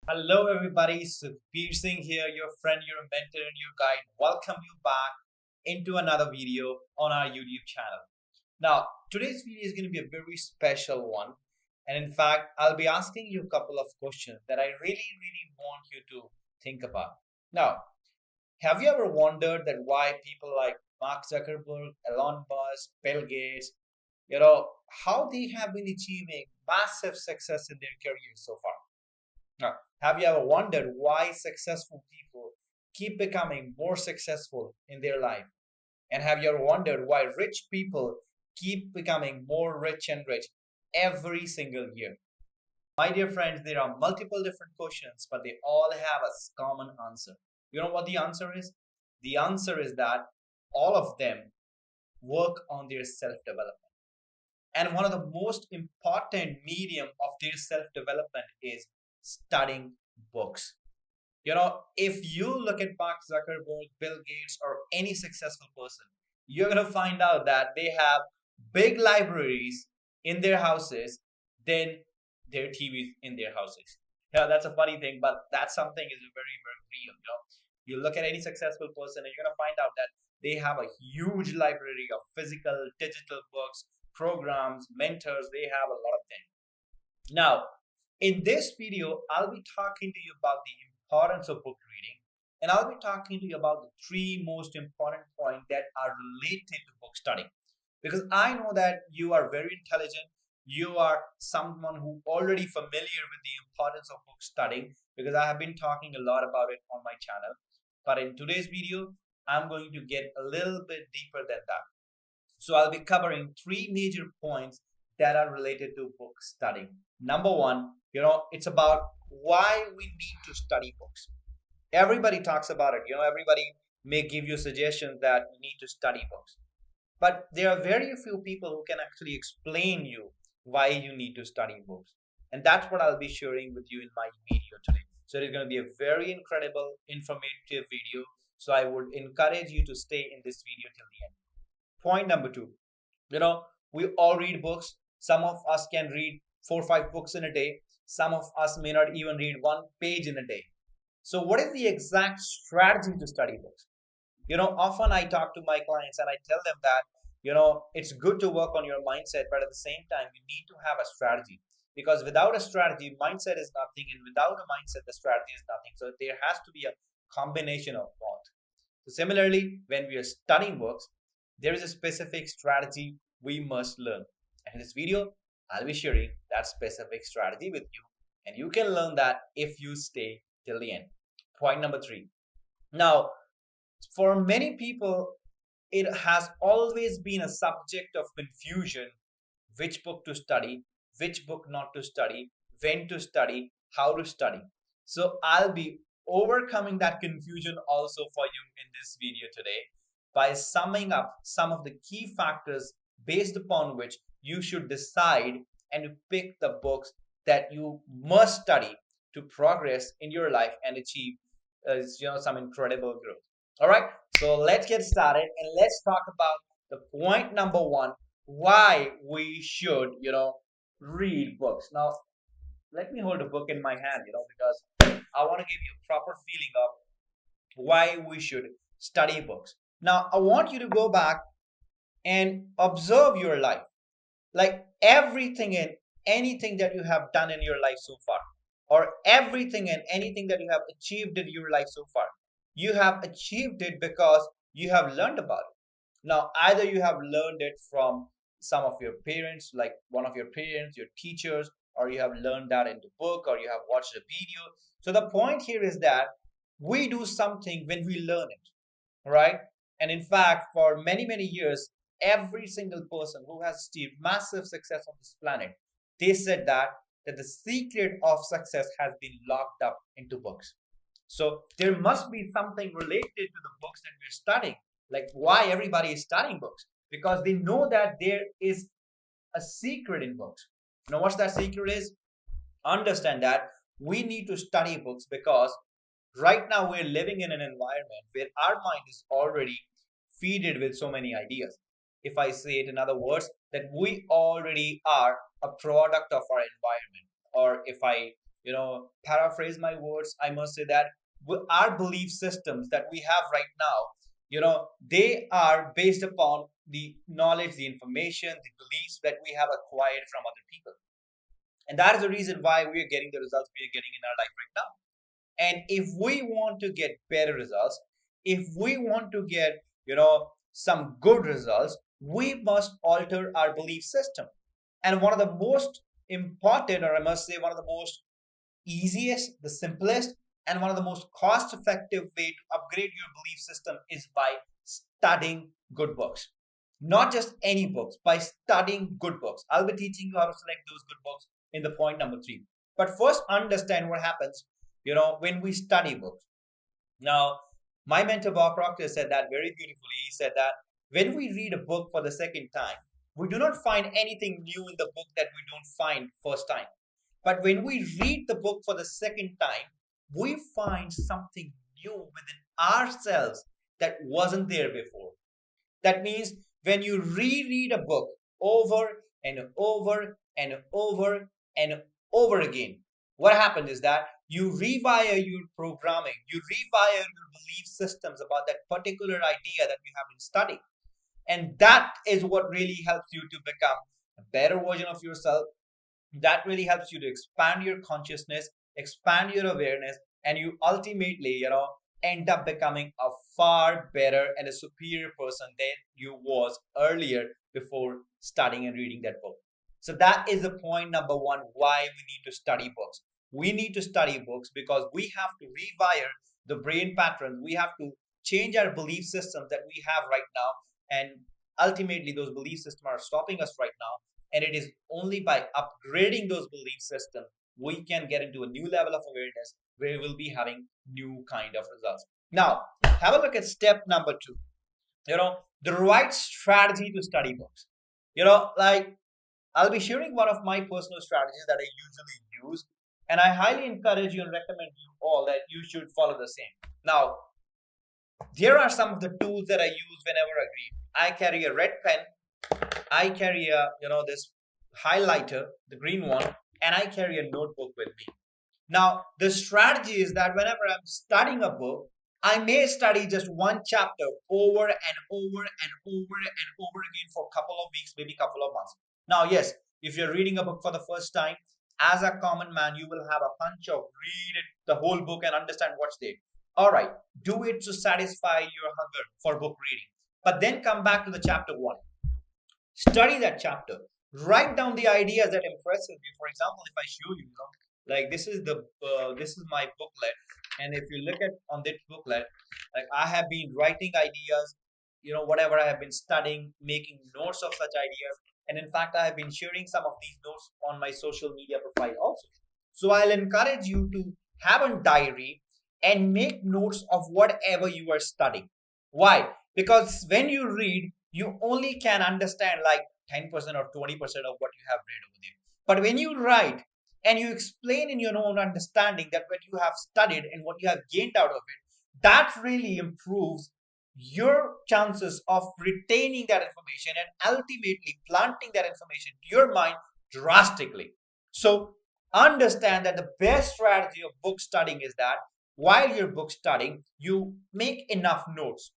Hello, everybody. Sukhbir Singh here, your friend, your mentor, and your guide. Welcome you back into another video on our YouTube channel. Now, today's video is going to be a very special one. And in fact, I'll be asking you a couple of questions that I really want you to think about. Now, have you ever wondered that why people like Mark Zuckerberg, Elon Musk, Bill Gates, how they have been achieving massive success in their careers so far? Now, have you ever wondered why successful people keep becoming more successful in their life? And have you ever wondered why rich people keep becoming more rich and rich every single year? My dear friends, there are multiple different questions, but they all have a common answer. You know what the answer is? The answer is that all of them work on their self development. And one of the most important medium of their self development is studying books. If you look at Mark Zuckerberg, Bill Gates, or any successful person, you're going to find out that they have big libraries in their houses than their TVs in their houses. Yeah, that's a funny thing, but that's something is very real. You look at any successful person and you're going to find out that they have a huge library of physical, digital books, programs, mentors. They have a lot of them. Now, in this video, I'll be talking to you about the importance of book reading, and I'll be talking to you about the three most important points that are related to book studying. Because I know that you are very intelligent, you are someone who already familiar with the importance of book studying, because I have been talking a lot about it on my channel. But in today's video, I'm going to get a little bit deeper than that. So I'll be covering three major points that are related to book studying. Number one, it's about why we need to study books. Everybody talks about it. Everybody may give you suggestions that you need to study books. But there are very few people who can actually explain you why you need to study books. And that's what I'll be sharing with you in my video today. So it's going to be a very incredible, informative video. So I would encourage you to stay in this video till the end. Point number two, we all read books. Some of us can read 4 or 5 books in a day. Some of us may not even read one page in a day. So, what is the exact strategy to study books? Often I talk to my clients and I tell them that, it's good to work on your mindset, but at the same time, you need to have a strategy. Because without a strategy, mindset is nothing, and without a mindset, the strategy is nothing. So, there has to be a combination of both. So, similarly, when we are studying books, there is a specific strategy we must learn. And in this video, I'll be sharing that specific strategy with you. And you can learn that if you stay till the end. Point number three. Now, for many people, it has always been a subject of confusion which book to study, which book not to study, when to study, how to study. So I'll be overcoming that confusion also for you in this video today by summing up some of the key factors based upon which you should decide and pick the books that you must study to progress in your life and achieve some incredible growth. All right, so let's get started and let's talk about the point number one, why we should read books. Now, let me hold a book in my hand, because I want to give you a proper feeling of why we should study books. Now, I want you to go back and observe your life, like everything and anything that you have done in your life so far, or everything and anything that you have achieved in your life so far. You have achieved it because you have learned about it. Now, either you have learned it from some of your parents, like one of your parents, your teachers, or you have learned that in the book, or you have watched a video. So the point here is that we do something when we learn it, right? And in fact, for many years, every single person who has achieved massive success on this planet, they said that the secret of success has been locked up into books. So there must be something related to the books that we're studying, like why everybody is studying books, because they know that there is a secret in books. What's that secret is? Understand that we need to study books because right now we're living in an environment where our mind is already feeded with so many ideas. If I say it in other words, that we already are a product of our environment. Or if I paraphrase my words, I must say that our belief systems that we have right now, they are based upon the knowledge, the information, the beliefs that we have acquired from other people. And that is the reason why we are getting the results we are getting in our life right now. And if we want to get better results, if we want to get, some good results, we must alter our belief system. And one of the most important, or I must say, one of the most easiest, the simplest, and one of the most cost effective way to upgrade your belief system is by studying good books. Not just any books, by studying good books. I'll be teaching you how to select those good books in the point number 3. But first, understand what happens, when we study books. Now, my mentor Bob Proctor said that very beautifully. He said that when we read a book for the second time, we do not find anything new in the book that we don't find first time. But when we read the book for the second time, we find something new within ourselves that wasn't there before. That means when you reread a book over and over and over and over again, what happens is that you rewire your programming, you rewire your belief systems about that particular idea that you have been studying. And that is what really helps you to become a better version of yourself. That really helps you to expand your consciousness, expand your awareness, and you ultimately, end up becoming a far better and a superior person than you was earlier before studying and reading that book. So that is the point number 1, why we need to study books. We need to study books because we have to rewire the brain patterns. We have to change our belief systems that we have right now. And ultimately, those belief systems are stopping us right now. And it is only by upgrading those belief systems we can get into a new level of awareness where we'll be having new kind of results. Now, have a look at step number 2. The right strategy to study books. Like I'll be sharing one of my personal strategies that I usually use, and I highly encourage you and recommend you all that you should follow the same. Now, here are some of the tools that I use whenever I read. I carry a red pen, I carry a, this highlighter, the green one, and I carry a notebook with me. Now, the strategy is that whenever I'm studying a book, I may study just one chapter over and over and over and over again for a couple of weeks, maybe a couple of months. Now, yes, if you're reading a book for the first time, as a common man, you will have a hunch of read it, the whole book and understand what's there. All right, do it to satisfy your hunger for book reading. But then come back to the chapter 1. Study that chapter. Write down the ideas that impresses you. For example, if I show you, like this is my booklet, and if you look at on this booklet, like I have been writing ideas, whatever I have been studying, making notes of such ideas, and in fact, I have been sharing some of these notes on my social media profile also. So I'll encourage you to have a diary and make notes of whatever you are studying. Why? Because when you read, you only can understand like 10% or 20% of what you have read over there. But when you write and you explain in your own understanding that what you have studied and what you have gained out of it, that really improves your chances of retaining that information and ultimately planting that information to your mind drastically. So understand that the best strategy of book studying is that while you're book studying, you make enough notes.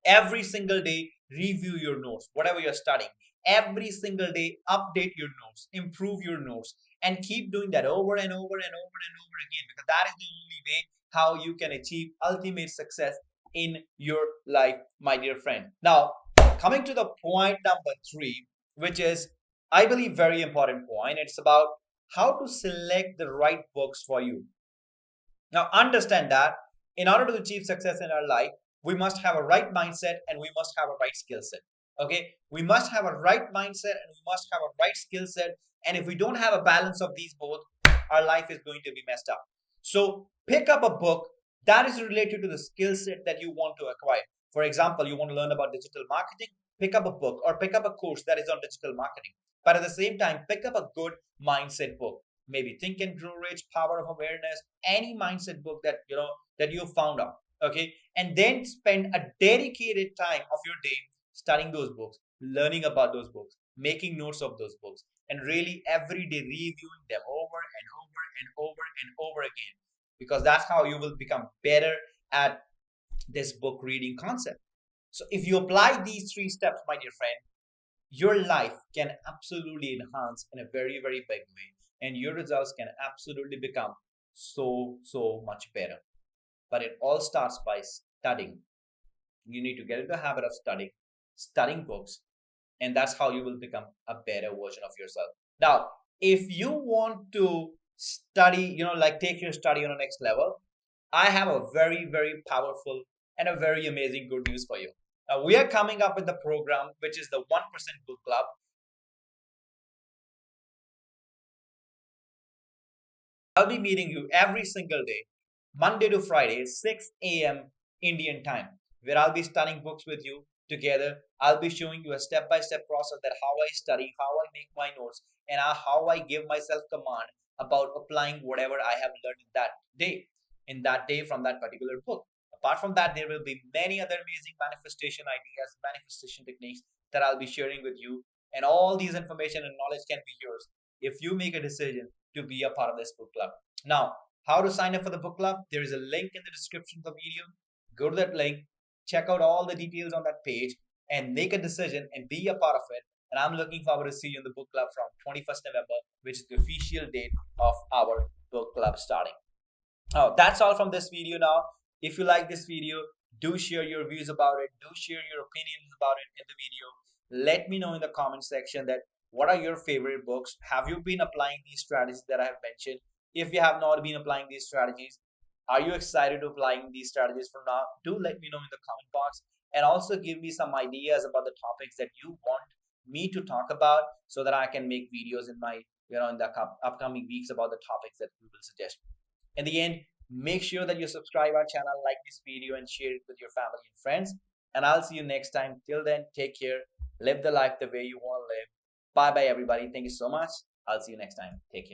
Every single day, review your notes, whatever you're studying. Every single day, update your notes, improve your notes, and keep doing that over and over and over and over again, because that is the only way how you can achieve ultimate success in your life, my dear friend. Now, coming to the point number 3, which is, I believe, very important point. It's about how to select the right books for you. Now, understand that in order to achieve success in our life, we must have a right mindset and we must have a right skill set. Okay, we must have a right mindset and we must have a right skill set. And if we don't have a balance of these both, our life is going to be messed up. So pick up a book that is related to the skill set that you want to acquire. For example, you want to learn about digital marketing, pick up a book or pick up a course that is on digital marketing. But at the same time, pick up a good mindset book. Maybe Think and Grow Rich, Power of Awareness, any mindset book that you found out. Okay, and then spend a dedicated time of your day studying those books, learning about those books, making notes of those books, and really every day reviewing them over and over and over and over again, because that's how you will become better at this book reading concept. So if you apply these 3 steps, my dear friend, your life can absolutely enhance in a very, very big way, and your results can absolutely become so much better. But it all starts by studying. You need to get into the habit of studying books, and that's how you will become a better version of yourself. Now, if you want to study, like take your study on a next level, I have a very, very powerful and a very amazing good news for you. Now, we are coming up with the program, which is the 1% Book Club. I'll be meeting you every single day, Monday to Friday, 6 a.m. Indian time, where I'll be studying books with you together. I'll be showing you a step-by-step process that how I study, how I make my notes, and how I give myself command about applying whatever I have learned in that day from that particular book. Apart from that, there will be many other amazing manifestation ideas, manifestation techniques that I'll be sharing with you. And all these information and knowledge can be yours if you make a decision to be a part of this book club. Now, how to sign up for the book club? There is a link in the description of the video. Go to that link, check out all the details on that page, and make a decision and be a part of it. And I'm looking forward to see you in the book club from 21st November, which is the official date of our book club starting. Oh, that's all from this video now. If you like this video, do share your views about it. Do share your opinions about it in the video. Let me know in the comment section that what are your favorite books? Have you been applying these strategies that I have mentioned? If you have not been applying these strategies, are you excited to applying these strategies from now? Do let me know in the comment box, and also give me some ideas about the topics that you want me to talk about, so that I can make videos in my in the upcoming weeks about the topics that you will suggest. In the end, make sure that you subscribe our channel, like this video, and share it with your family and friends. And I'll see you next time. Till then, take care. Live the life the way you want to live. Bye bye, everybody. Thank you so much. I'll see you next time. Take care.